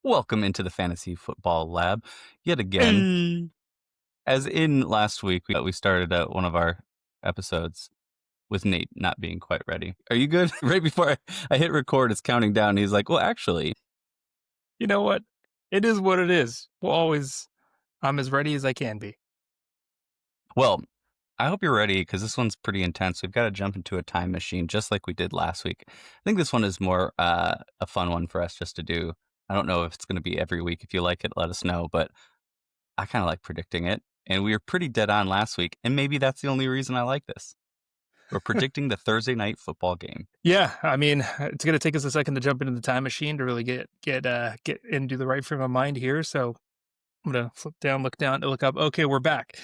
Welcome into the Fantasy Football Lab yet again. Hey. As in last week, we started out one of our episodes with Nate not being quite ready. Are you good? Right before I hit record, it's counting down. He's like, well, actually, You know what? It is what it is. I'm as ready as I can be. well, I hope you're ready because this one's pretty intense. We've got to jump into a time machine just like we did last week. I think this one is more a fun one for us just to do. I don't know if it's going to be every week. If you like it, let us know. But I kind of like predicting it. And we were pretty dead on last week. And maybe that's the only reason I like this. We're predicting the Thursday night football game. Yeah, I mean, it's gonna take us a second to jump into the time machine to really get into the right frame of mind here. So I'm gonna flip down, look down, look up. Okay, we're back.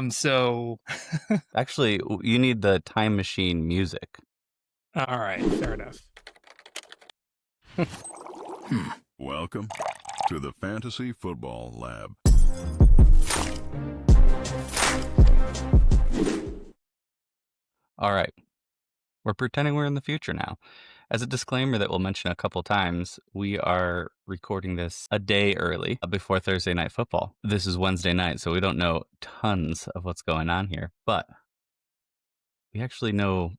So Actually, you need the time machine music. all right, fair enough. Welcome to the Fantasy Football Lab. All right. We're pretending we're in the future now. As a disclaimer that we'll mention a couple times, we are recording this a day early before Thursday night football. This is Wednesday night, so we don't know tons of what's going on here, but we actually know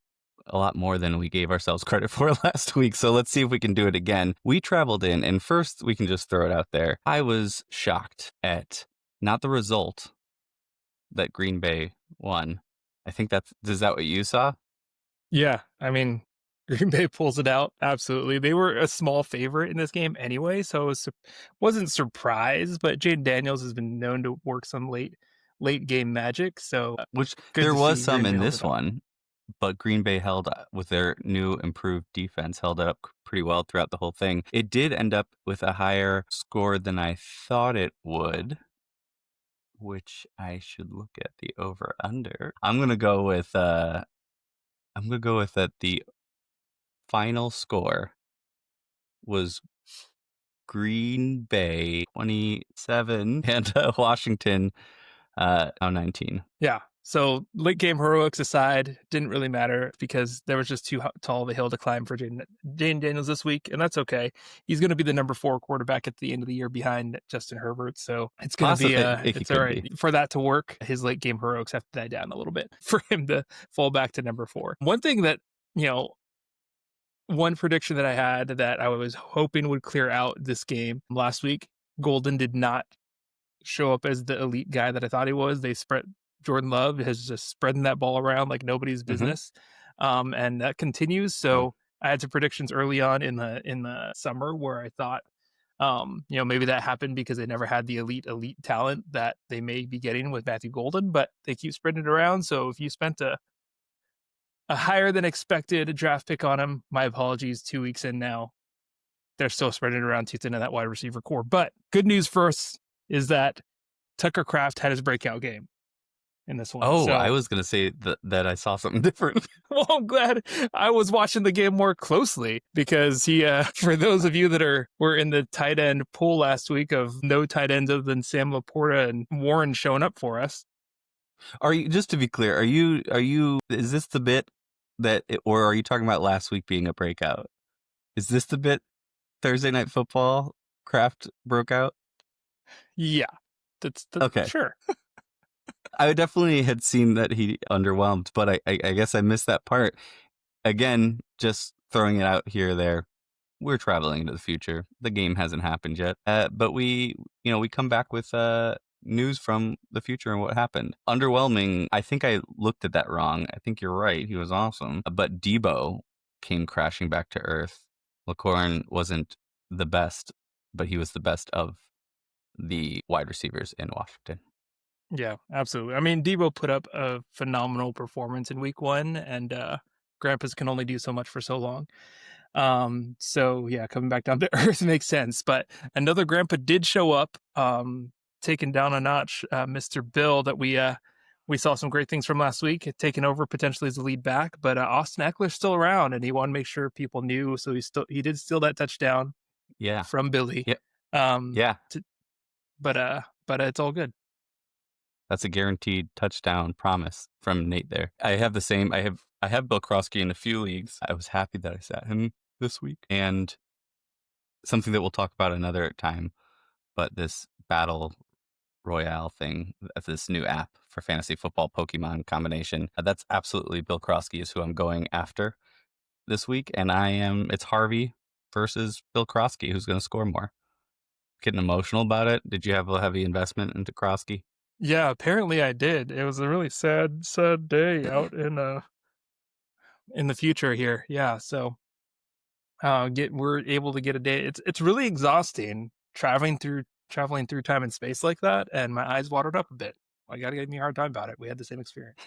a lot more than we gave ourselves credit for last week. So let's see if we can do it again. We traveled in, and first we can just throw it out there. I was shocked at not the result that Green Bay won. I think is that what you saw? Yeah, I mean, Green Bay pulls it out. Absolutely, they were a small favorite in this game anyway, so wasn't surprised. But Jaden Daniels has been known to work some late game magic, so Which good there to was see some Green Bay in hold this it up. one, but Green Bay held with their new improved defense, held it up pretty well throughout the whole thing. It did end up with a higher score than I thought it would, which I should look at the over under. I'm gonna go with that the final score was Green Bay 27 and Washington 19. Yeah. So late game heroics aside, didn't really matter because there was just too tall of a hill to climb for Jaden Daniels this week, and that's okay. He's going to be the number 4 quarterback at the end of the year behind Justin Herbert, so it's going to be It it's all could right be. for that to work. His late game heroics have to die down a little bit for him to fall back to number 4. One thing that one prediction that I had that I was hoping would clear out this game last week, Golden did not show up as the elite guy that I thought he was. They spread Jordan Love has just spreading that ball around like nobody's business, and that continues. So I had some predictions early on in the summer where I thought, maybe that happened because they never had the elite talent that they may be getting with Matthew Golden, but they keep spreading it around. So if you spent a higher than expected draft pick on him, my apologies. 2 weeks in now, they're still spreading it around too thin in that wide receiver core. But good news first is that Tucker Kraft had his breakout game in this one. Oh, So, I was going to say that I saw something different. well, I'm glad I was watching the game more closely because he, for those of you that were in the tight end pool last week of no tight ends other than Sam Laporta and Warren showing up for us. Are you, just to be clear, is this the bit or are you talking about last week being a breakout? Is this the bit Thursday night football Kraft broke out? Yeah, that's Okay. sure. I definitely had seen that he underwhelmed, but I guess I missed that part. Again, just throwing it out here or there. We're traveling into the future. The game hasn't happened yet. But we come back with news from the future and what happened. Underwhelming. I think I looked at that wrong. I think you're right. He was awesome. But Deebo came crashing back to earth. LaCorn wasn't the best, but he was the best of the wide receivers in Washington. Yeah, absolutely. I mean, Deebo put up a phenomenal performance in week 1, and Grandpas can only do so much for so long. So yeah, coming back down to earth makes sense. But another Grandpa did show up, taking down a notch, Mr. Bill that we saw some great things from last week, taking over potentially as the lead back. But Austin Eckler's still around, and he wanted to make sure people knew. So he did steal that touchdown, Yeah, from Billy. Yeah. Yeah. But it's all good. That's a guaranteed touchdown promise from Nate there. I have the same. I have Bill Krosky in a few leagues. I was happy that I sat him this week. And something that we'll talk about another time, but this battle royale thing, this new app for fantasy football Pokemon combination, that's absolutely Bill Krosky is who I'm going after this week, and it's Harvey versus Bill Krosky, who's going to score more. Getting emotional about it. Did you have a heavy investment into Krosky? Yeah, apparently I did. It was a really sad day out in the future here. Yeah, so we're able to get a day. It's really exhausting traveling through time and space like that, and my eyes watered up a bit. I got to give me a hard time about it. We had the same experience.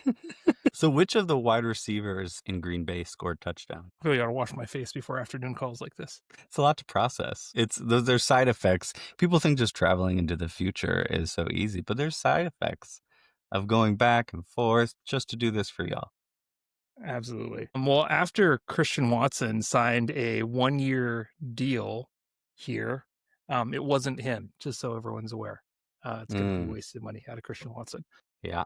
So which of the wide receivers in Green Bay scored touchdown? I really got to wash my face before afternoon calls like this. It's a lot to process. There's side effects. People think just traveling into the future is so easy, but there's side effects of going back and forth just to do this for y'all. Absolutely. Well, after Christian Watson signed a 1-year deal here, it wasn't him, just so everyone's aware. It's going to be wasted money out of Christian Watson. Yeah.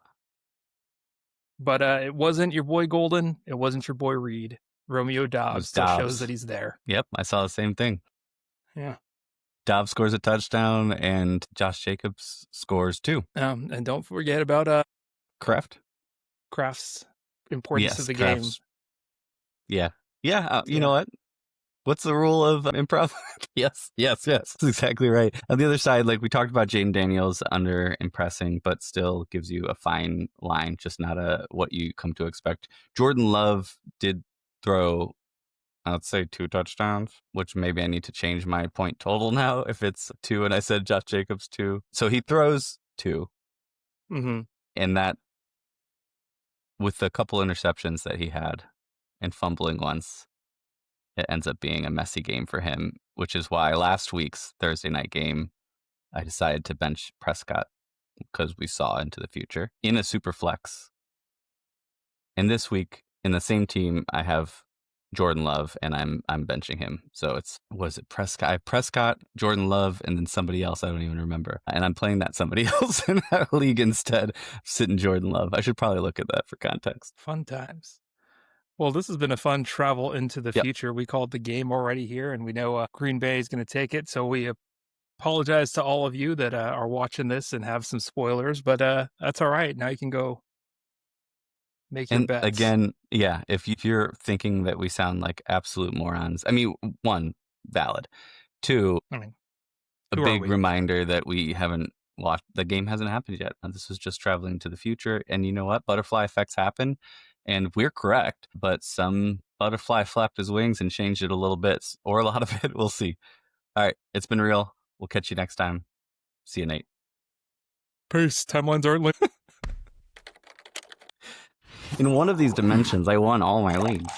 But it wasn't your boy Golden. It wasn't your boy Reed. Romeo Dobbs still shows that he's there. Yep, I saw the same thing. Yeah. Dobbs scores a touchdown, and Josh Jacobs scores 2. And don't forget about Kraft. Kraft's importance of the Kraft's, game. Yeah. You know what? What's the rule of improv? Yes. That's exactly right. On the other side, like we talked about, Jaden Daniels under impressing, but still gives you a fine line, just not what you come to expect. Jordan Love did throw, I'd say 2 touchdowns, which maybe I need to change my point total now if it's 2 and I said Josh Jacobs 2. So he throws 2. Mm-hmm. And that, with the couple interceptions that he had and fumbling once, it ends up being a messy game for him, which is why last week's Thursday night game, I decided to bench Prescott because we saw into the future in a super flex. And this week in the same team, I have Jordan Love, and I'm benching him. So was it Prescott, Jordan Love, and then somebody else I don't even remember. And I'm playing that somebody else in that league instead of sitting Jordan Love. I should probably look at that for context. Fun times. Well, this has been a fun travel into the future. We called the game already here, and we know Green Bay is going to take it. So we apologize to all of you that are watching this and have some spoilers, but that's all right. Now you can go make your bets. Again, if you're thinking that we sound like absolute morons, I mean, 1, valid. 2, a big reminder that we haven't watched. The game hasn't happened yet. This is just traveling to the future. And you know what? Butterfly effects happen. And we're correct, but some butterfly flapped his wings and changed it a little bit, or a lot of it. We'll see. All right. It's been real. We'll catch you next time. See you, Nate. Peace. Timelines aren't In one of these dimensions, I won all my leagues.